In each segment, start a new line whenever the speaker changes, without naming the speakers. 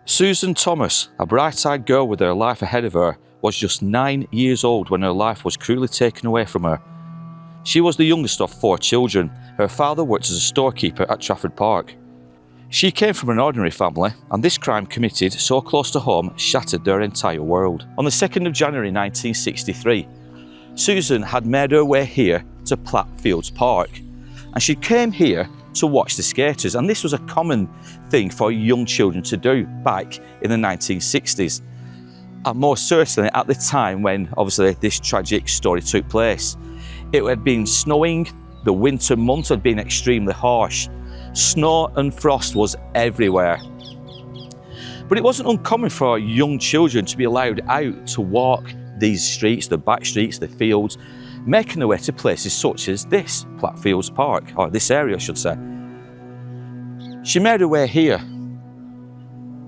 Susan Thomas, a bright-eyed girl with her life ahead of her, was just 9 years old when her life was cruelly taken away from her. She was the youngest of 4 children. Her father worked as a storekeeper at Trafford Park. She came from an ordinary family, and this crime committed so close to home shattered their entire world. On the 2nd of January 1963, Susan had made her way here to Platt Fields Park, and she came here to watch the skaters, and this was a common thing for young children to do back in the 1960s. And most certainly at the time when obviously this tragic story took place. It had been snowing, the winter months had been extremely harsh. Snow and frost was everywhere. But it wasn't uncommon for young children to be allowed out to walk these streets, the back streets, the fields, making their way to places such as this, Platt Fields Park, or this area I should say. She made her way here.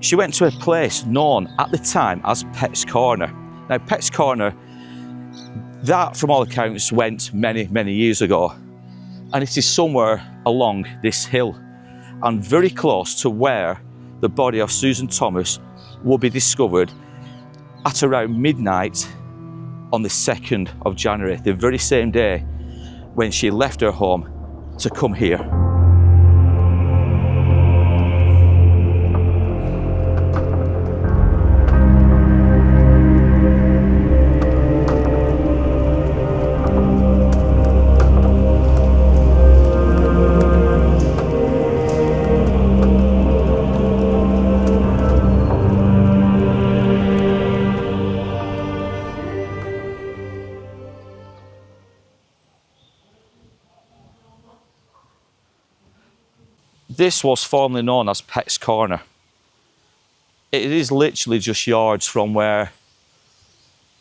She went to a place known at the time as Pet's Corner. Now Pet's Corner, that from all accounts went many years ago, and it is somewhere along this hill and very close to where the body of Susan Thomas will be discovered at around midnight on the 2nd of January, the very same day when she left her home to come here. This was formerly known as Pet's Corner. It is literally just yards from where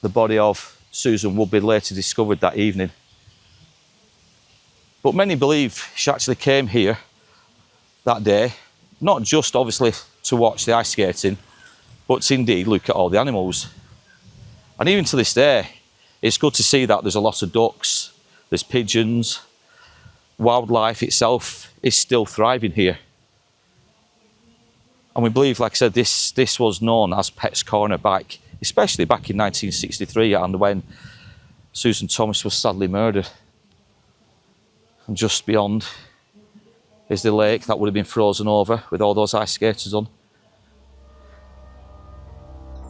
the body of Susan would be later discovered that evening. But many believe she actually came here that day, not just obviously to watch the ice skating, but to indeed look at all the animals. And even to this day, it's good to see that there's a lot of ducks, there's pigeons. Wildlife itself is still thriving here. And we believe, like I said, this was known as Pet's Corner back, especially back in 1963 and when Susan Thomas was sadly murdered. And just beyond is the lake that would have been frozen over with all those ice skaters on.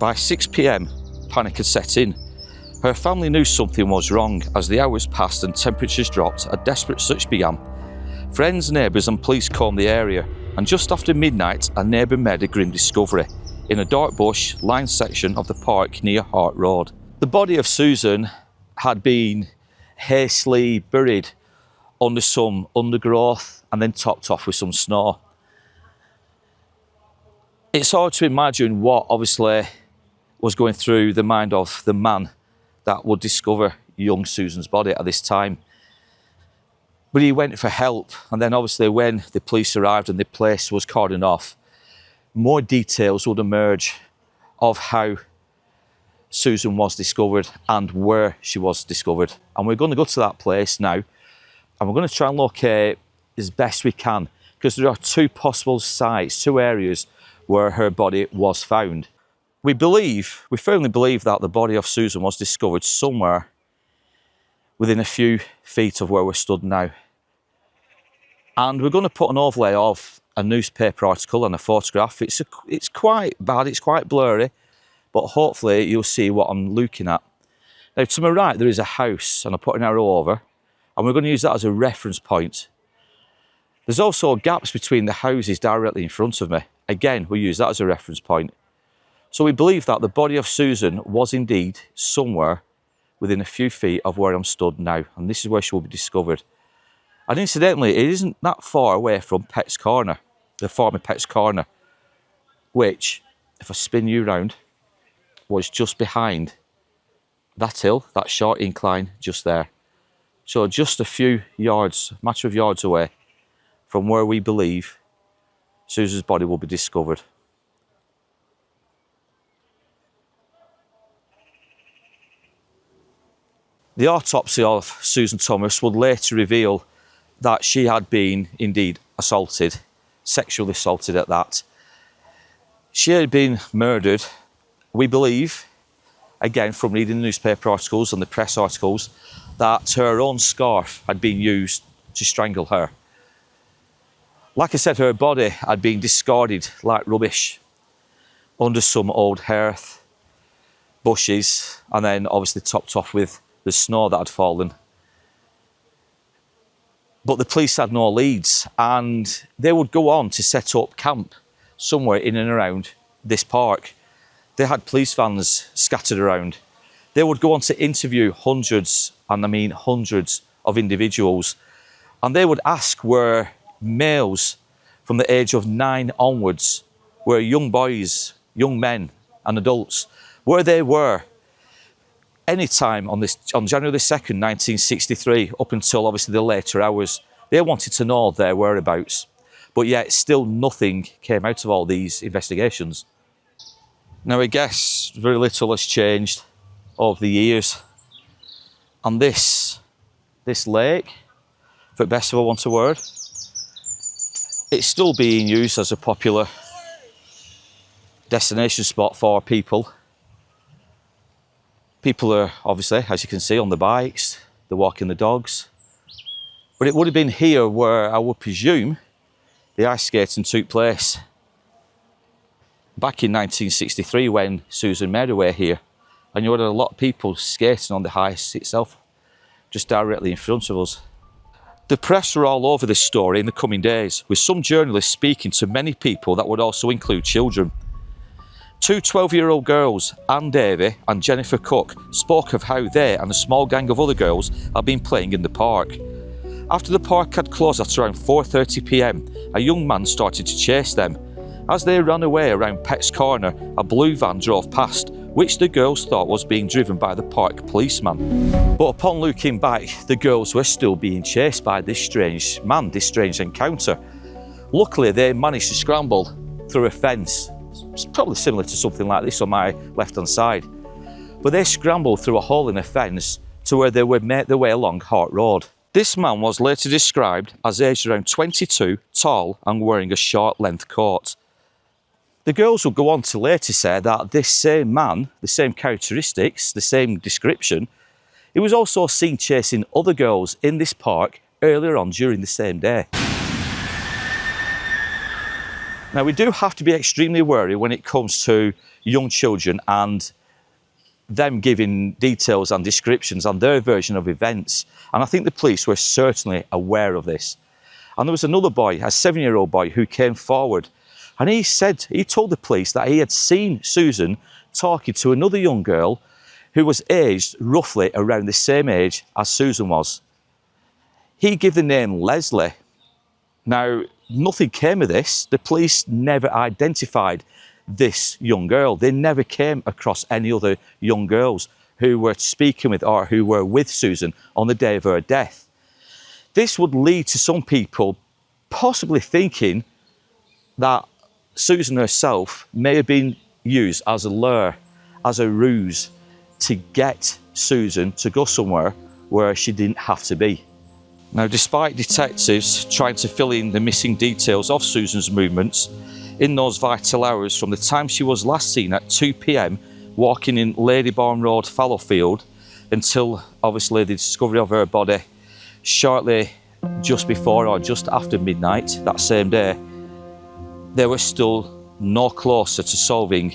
By 6 p.m, panic had set in. Her family knew something was wrong. As the hours passed and temperatures dropped, a desperate search began. Friends, neighbours and police combed the area, and just after midnight a neighbour made a grim discovery in a dark bush-lined section of the park near Hart Road. The body of Susan had been hastily buried under some undergrowth and then topped off with some snow. It's hard to imagine what obviously was going through the mind of the man that would discover young Susan's body at this time. But he went for help, and then obviously when the police arrived and the place was cordoned off, more details would emerge of how Susan was discovered and where she was discovered. And we're going to go to that place now, and we're going to try and locate as best we can, because there are 2 possible sites, 2 areas where her body was found. We firmly believe that the body of Susan was discovered somewhere within a few feet of where we're stood now. And we're going to put an overlay of a newspaper article and a photograph. It's quite bad, it's quite blurry, but hopefully you'll see what I'm looking at. Now to my right there is a house, and I'll put an arrow over, and we're going to use that as a reference point. There's also gaps between the houses directly in front of me. Again, we'll use that as a reference point. So we believe that the body of Susan was indeed somewhere within a few feet of where I'm stood now, and this is where she will be discovered. And incidentally, it isn't that far away from Pet's Corner, the former Pet's Corner, which, if I spin you round, was just behind that hill, that short incline just there. So just a few yards, matter of yards away from where we believe Susan's body will be discovered. The autopsy of Susan Thomas would later reveal that she had been indeed assaulted, sexually assaulted at that. She had been murdered, we believe, again from reading the newspaper articles and the press articles, that her own scarf had been used to strangle her. Like I said, her body had been discarded like rubbish under some old hearth, bushes, and then obviously topped off with the snow that had fallen. But the police had no leads, and they would go on to set up camp somewhere in and around this park. They had police vans scattered around. They would go on to interview hundreds, and I mean hundreds of individuals, and they would ask where males from the age of 9 onwards, where young boys, young men and adults, where they were any time on January the 2nd, 1963, up until obviously the later hours. They wanted to know their whereabouts, but yet still nothing came out of all these investigations. Now, I guess very little has changed over the years, and this lake, for best of a want a word, it's still being used as a popular destination spot for people. People are obviously, as you can see, on the bikes, they're walking the dogs. But it would have been here where I would presume the ice skating took place back in 1963 when Susan made her way here. And you had a lot of people skating on the ice itself, just directly in front of us. The press were all over this story in the coming days, with some journalists speaking to many people that would also include children. 2 12-year-old girls, Anne Davey and Jennifer Cook, spoke of how they and a small gang of other girls had been playing in the park. After the park had closed at around 4:30 p.m, a young man started to chase them. As they ran away around Pett's Corner, a blue van drove past, which the girls thought was being driven by the park policeman. But upon looking back, the girls were still being chased by this strange man, this strange encounter. Luckily, they managed to scramble through a fence. It's probably similar to something like this on my left-hand side. But they scrambled through a hole in a fence to where they would make their way along Hart Road. This man was later described as aged around 22, tall and wearing a short-length coat. The girls would go on to later say that this same man, the same characteristics, the same description, he was also seen chasing other girls in this park earlier on during the same day. Now, we do have to be extremely wary when it comes to young children and them giving details and descriptions and their version of events. And I think the police were certainly aware of this. And there was another boy, a 7-year-old boy, who came forward, and he told the police that he had seen Susan talking to another young girl who was aged roughly around the same age as Susan was. He gave the name Leslie. Now, nothing came of this. The police never identified this young girl. They never came across any other young girls who were speaking with or who were with Susan on the day of her death. This would lead to some people possibly thinking that Susan herself may have been used as a lure, as a ruse, to get Susan to go somewhere where she didn't have to be. Now, despite detectives trying to fill in the missing details of Susan's movements in those vital hours from the time she was last seen at 2 p.m, walking in Ladybourne Road, Fallowfield, until obviously the discovery of her body shortly just before or just after midnight that same day, they were still no closer to solving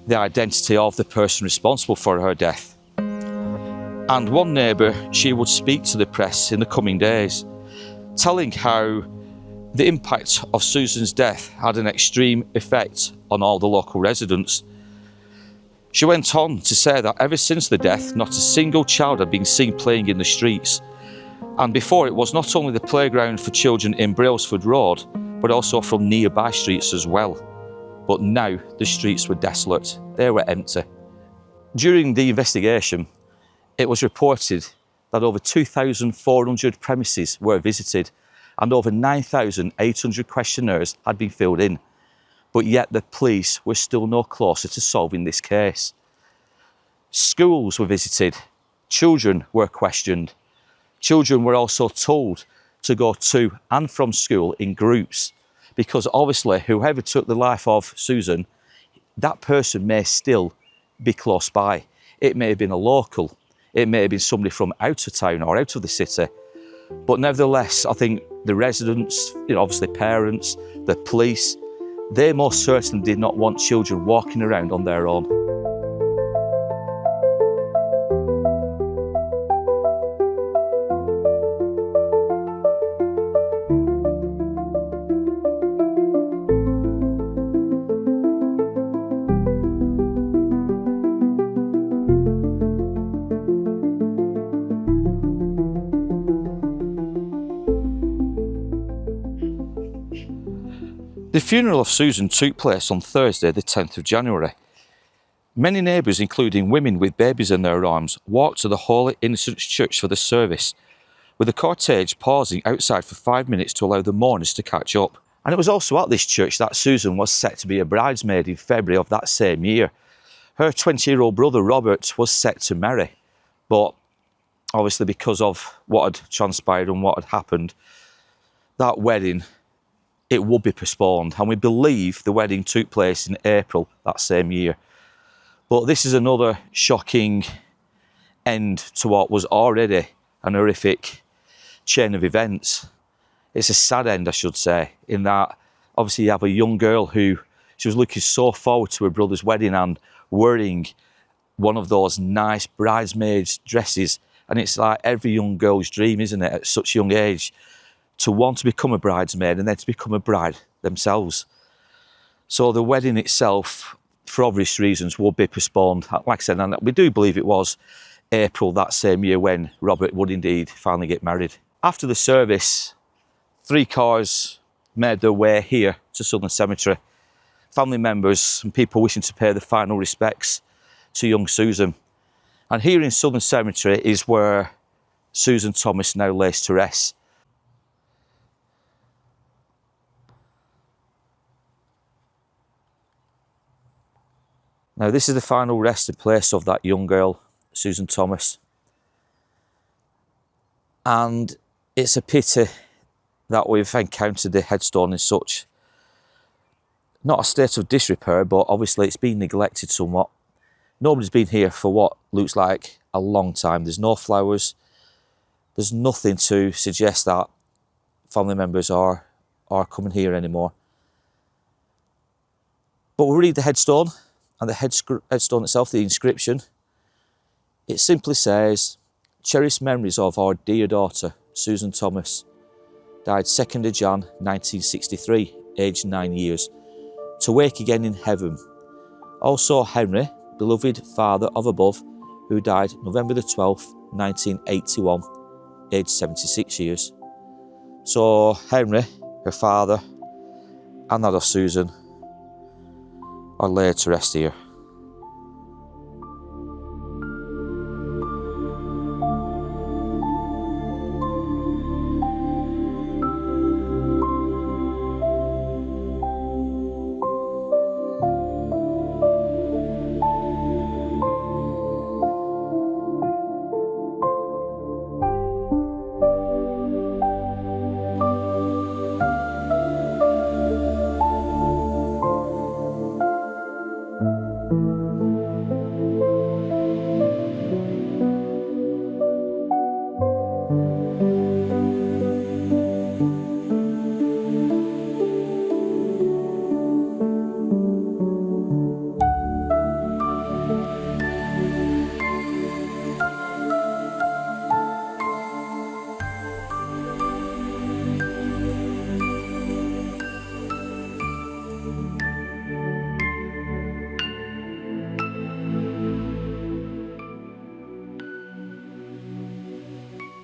the identity of the person responsible for her death. And one neighbour, she would speak to the press in the coming days, telling how the impact of Susan's death had an extreme effect on all the local residents. She went on to say that ever since the death, not a single child had been seen playing in the streets. And before, it was not only the playground for children in Brailsford Road, but also from nearby streets as well. But now the streets were desolate, they were empty. During the investigation, it was reported that over 2,400 premises were visited and over 9,800 questionnaires had been filled in. But yet the police were still no closer to solving this case. Schools were visited, children were questioned. Children were also told to go to and from school in groups, because obviously whoever took the life of Susan, that person may still be close by. It may have been a local, it may have been somebody from out of town or out of the city. But nevertheless, I think the residents, obviously parents, the police, they most certainly did not want children walking around on their own. The funeral of Susan took place on Thursday, the 10th of January. Many neighbours, including women with babies in their arms, walked to the Holy Innocents Church for the service, with the cortege pausing outside for 5 minutes to allow the mourners to catch up. And it was also at this church that Susan was set to be a bridesmaid in February of that same year. Her 20-year-old brother Robert was set to marry, but obviously because of what had transpired and what had happened, that wedding, it would be postponed, and we believe the wedding took place in April that same year. But this is another shocking end to what was already an horrific chain of events. It's a sad end, I should say, in that obviously you have a young girl who, she was looking so forward to her brother's wedding and wearing one of those nice bridesmaids dresses, and it's like every young girl's dream, isn't it, at such a young age, to want to become a bridesmaid and then to become a bride themselves. So the wedding itself, for obvious reasons, will be postponed. Like I said, and we do believe it was April that same year when Robert would indeed finally get married. After the service, 3 cars made their way here to Southern Cemetery. Family members and people wishing to pay the final respects to young Susan. And here in Southern Cemetery is where Susan Thomas now lays to rest. Now, this is the final resting place of that young girl, Susan Thomas. And it's a pity that we've encountered the headstone in such, not a state of disrepair, but obviously it's been neglected somewhat. Nobody's been here for what looks like a long time. There's no flowers. There's nothing to suggest that family members are coming here anymore. But we'll read the headstone. And the headstone itself, the inscription, it simply says, "Cherished memories of our dear daughter, Susan Thomas, died 2nd of Jan 1963, aged 9 years, to wake again in heaven. Also Henry, beloved father of above, who died November the 12th, 1981, aged 76 years. So Henry, her father, and that of Susan, are laid to rest here.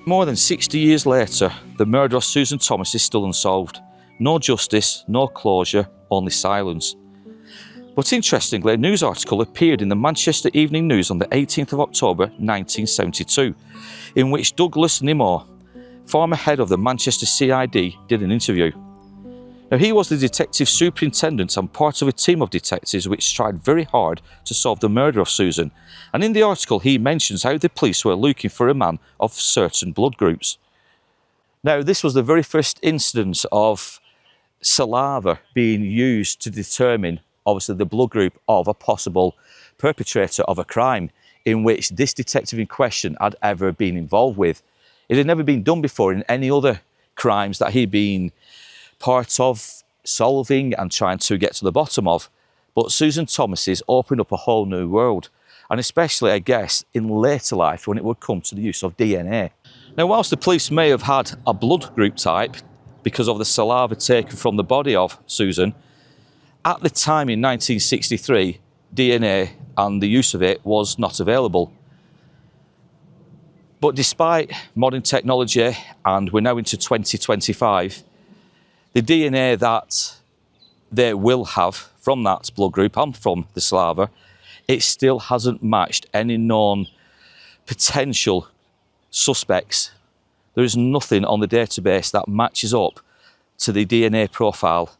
More than 60 years later, the murder of Susan Thomas is still unsolved. No justice, no closure, only silence. But interestingly, a news article appeared in the Manchester Evening News on the 18th of October 1972, in which Douglas Nimmo, former head of the Manchester CID, did an interview. Now, he was the detective superintendent and part of a team of detectives which tried very hard to solve the murder of Susan, and in the article he mentions how the police were looking for a man of certain blood groups. Now, this was the very first instance of saliva being used to determine, obviously, the blood group of a possible perpetrator of a crime in which this detective in question had ever been involved with. It had never been done before in any other crimes that he'd been part of solving and trying to get to the bottom of. But Susan Thomas's opened up a whole new world, and especially, I guess, in later life when it would come to the use of DNA. Now, whilst the police may have had a blood group type because of the saliva taken from the body of Susan, at the time in 1963, DNA and the use of it was not available. But despite modern technology, and we're now into 2025, the DNA that they will have from that blood group and from the saliva, it still hasn't matched any known potential suspects. There is nothing on the database that matches up to the DNA profile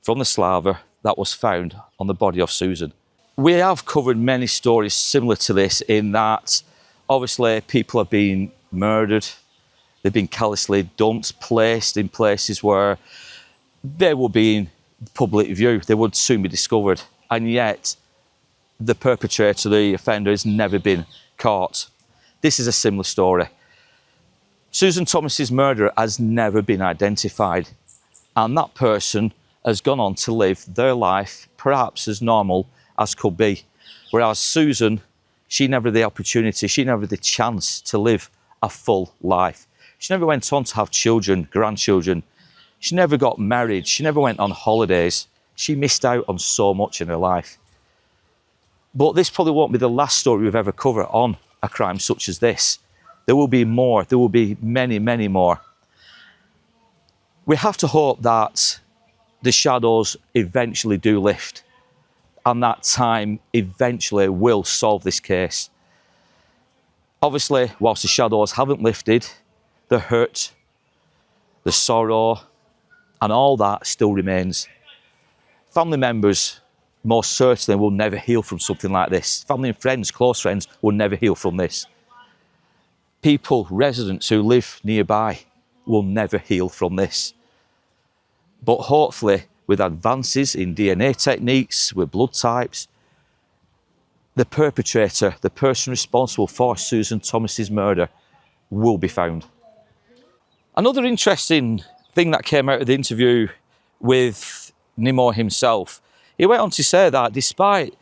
from the saliva that was found on the body of Susan. We have covered many stories similar to this in that obviously people have been murdered, they've been callously dumped, placed in places where they will be in public view, they would soon be discovered, and yet the perpetrator, the offender, has never been caught. This is a similar story. Susan Thomas's murderer has never been identified, and that person has gone on to live their life perhaps as normal as could be. Whereas Susan, she never had the opportunity, she never had the chance to live a full life. She never went on to have children, grandchildren. She never got married, she never went on holidays. She missed out on so much in her life. But this probably won't be the last story we've ever covered on a crime such as this. There will be more, there will be many, many more. We have to hope that the shadows eventually do lift, and that time eventually will solve this case. Obviously, whilst the shadows haven't lifted, the hurt, the sorrow, and all that still remains. Family members most certainly will never heal from something like this. Family and friends, close friends, will never heal from this. People, residents who live nearby will never heal from this. But hopefully, with advances in DNA techniques, with blood types, the perpetrator, the person responsible for Susan Thomas's murder, will be found. Another interesting thing that came out of the interview with Nimmo himself, he went on to say that despite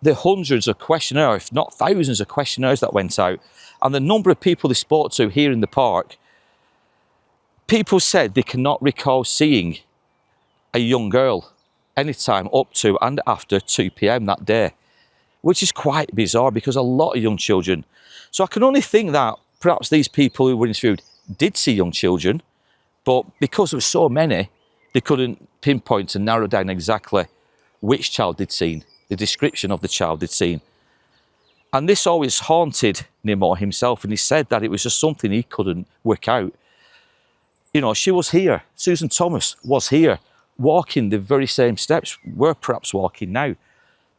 the hundreds of questionnaires, if not thousands of questionnaires that went out, and the number of people they spoke to here in the park, people said they cannot recall seeing a young girl anytime up to and after 2 p.m. that day, which is quite bizarre because a lot of young children. So I can only think that perhaps these people who were interviewed did see young children, but because there were so many, they couldn't pinpoint and narrow down exactly which child they'd seen, the description of the child they'd seen. And this always haunted Nimmo himself, and he said that it was just something he couldn't work out. You know, she was here, Susan Thomas was here, walking the very same steps we're perhaps walking now.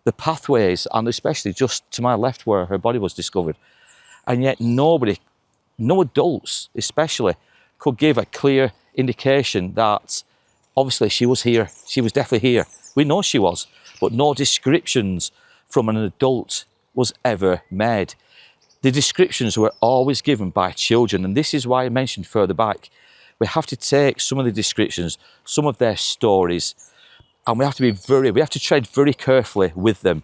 The pathways, and especially just to my left where her body was discovered. And yet nobody, no adults especially, could give a clear indication that obviously she was here, she was definitely here. We know she was, but no descriptions from an adult was ever made. The descriptions were always given by children, and this is why I mentioned further back, we have to take some of the descriptions, some of their stories, and we have to tread very carefully with them.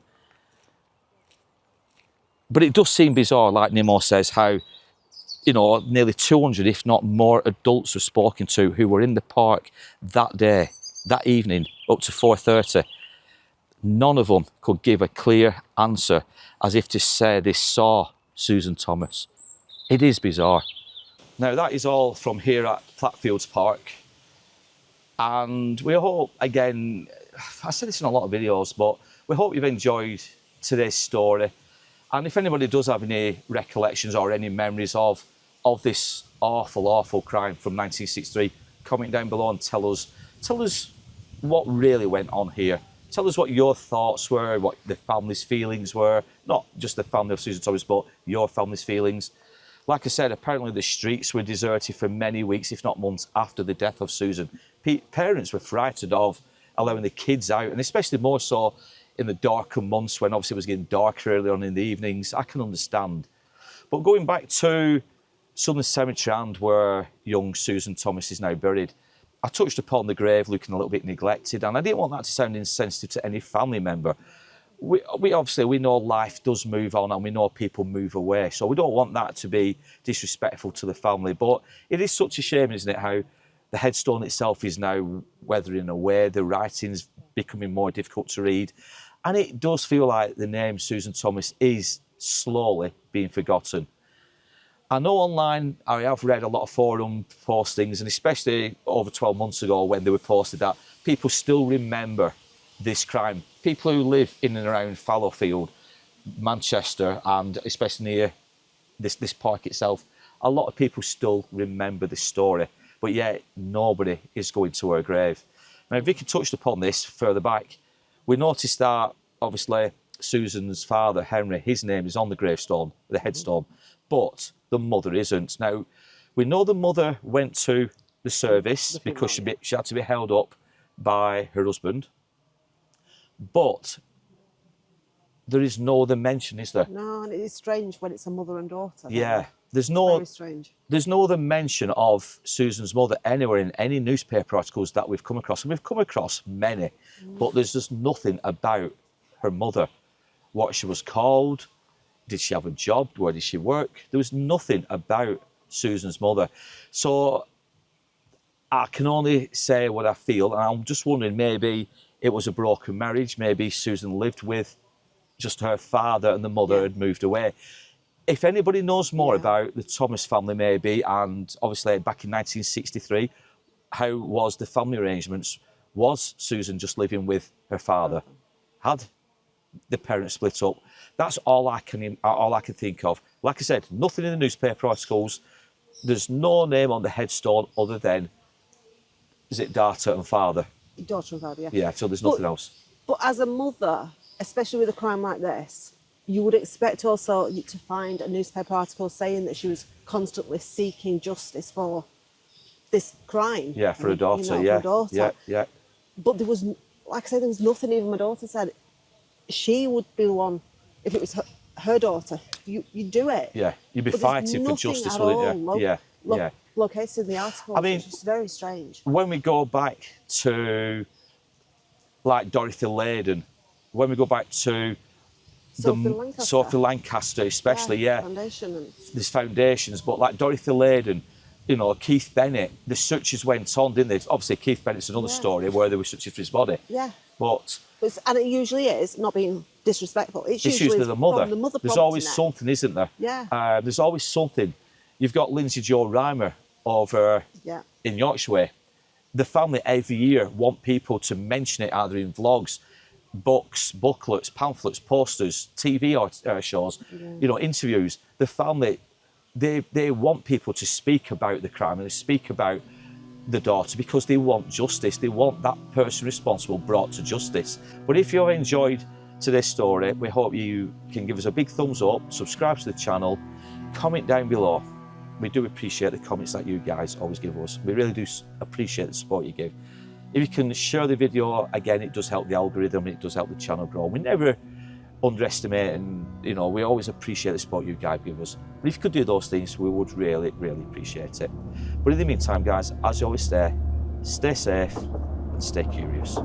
But it does seem bizarre, like Nimmo says, how, you know, nearly 200, if not more, adults were spoken to who were in the park that day, that evening, up to 4:30. None of them could give a clear answer as if to say they saw Susan Thomas. It is bizarre. Now, that is all from here at Platt Fields Park. And we hope, again, I said this in a lot of videos, but we hope you've enjoyed today's story. And if anybody does have any recollections or any memories of this awful, awful crime from 1963, comment down below and tell us what really went on here. Tell us what your thoughts were, what the family's feelings were, not just the family of Susan Thomas, but your family's feelings. Like I said, apparently the streets were deserted for many weeks, if not months, after the death of Susan. Parents were frightened of allowing the kids out, and especially more so in the darker months when obviously it was getting darker early on in the evenings. I can understand. But going back to Southern Cemetery and where young Susan Thomas is now buried, I touched upon the grave looking a little bit neglected, and I didn't want that to sound insensitive to any family member. We obviously, we know life does move on and we know people move away, so we don't want that to be disrespectful to the family. But it is such a shame, isn't it, how the headstone itself is now weathering away, the writing's becoming more difficult to read, and it does feel like the name Susan Thomas is slowly being forgotten. I know online, I have read a lot of forum postings, and especially over 12 months ago when they were posted, that people still remember this crime. People who live in and around Fallowfield, Manchester, and especially near this park itself, a lot of people still remember this story, but yet nobody is going to her grave. Now, Vicky touched upon this further back. We noticed that, obviously, Susan's father, Henry, his name is on the gravestone, the headstone, but the mother isn't. Now, we know the mother went to the service because she had to be held up by her husband, but there is no other mention, is there?
No, and it is strange when it's a mother and daughter.
Yeah,
very strange.
There's no other mention of Susan's mother anywhere in any newspaper articles that we've come across, and we've come across many, but there's just nothing about her mother. What she was called, did she have a job, where did she work? There was nothing about Susan's mother. So I can only say what I feel, and I'm just wondering, maybe it was a broken marriage, maybe Susan lived with just her father and the mother had moved away. If anybody knows more about the Thomas family, maybe, and obviously back in 1963, how was the family arrangements? Was Susan just living with her father? Had the parents split up? That's all I can think of. Like I said, nothing in the newspaper articles. There's no name on the headstone other than, is it daughter and father?
Daughter and father, yeah.
Yeah, so there's nothing else.
But as a mother, especially with a crime like this, you would expect also to find a newspaper article saying that she was constantly seeking justice for this crime.
Yeah, for her daughter,
for her daughter.
Yeah.
But there was, like I said, there was nothing. Even my daughter said she would be the one, if it was her daughter, you'd do it.
Yeah, you'd be fighting for justice, wouldn't you? Yeah.
Located in the article. I mean, it's just very strange.
When we go back to, like, Dorothy Leyden, when we go back to Sophie Lancaster, especially, there's foundations, but like Dorothy Leyden, you know, Keith Bennett, the searches went on, didn't they? Obviously, Keith Bennett's another story where they were searching for his body.
Yeah.
And
it usually is, not being disrespectful, it's
usually the mother.
From the mother.
There's always something, isn't there?
Yeah.
There's always something. You've got Lindsay Jo Reimer over in Yorkshire Way. The family every year want people to mention it either in vlogs, books, booklets, pamphlets, posters, TV shows, you know, interviews. The family, they want people to speak about the crime and to speak about the daughter because they want justice. They want that person responsible brought to justice. But if you've enjoyed today's story, we hope you can give us a big thumbs up, subscribe to the channel, comment down below. We do appreciate the comments that you guys always give us. We really do appreciate the support you give. If you can share the video, again, it does help the algorithm, it does help the channel grow. We never underestimate, and you know, we always appreciate the support you guys give us. But if you could do those things, we would really, really appreciate it. But in the meantime, guys, as you always say, stay safe and stay curious.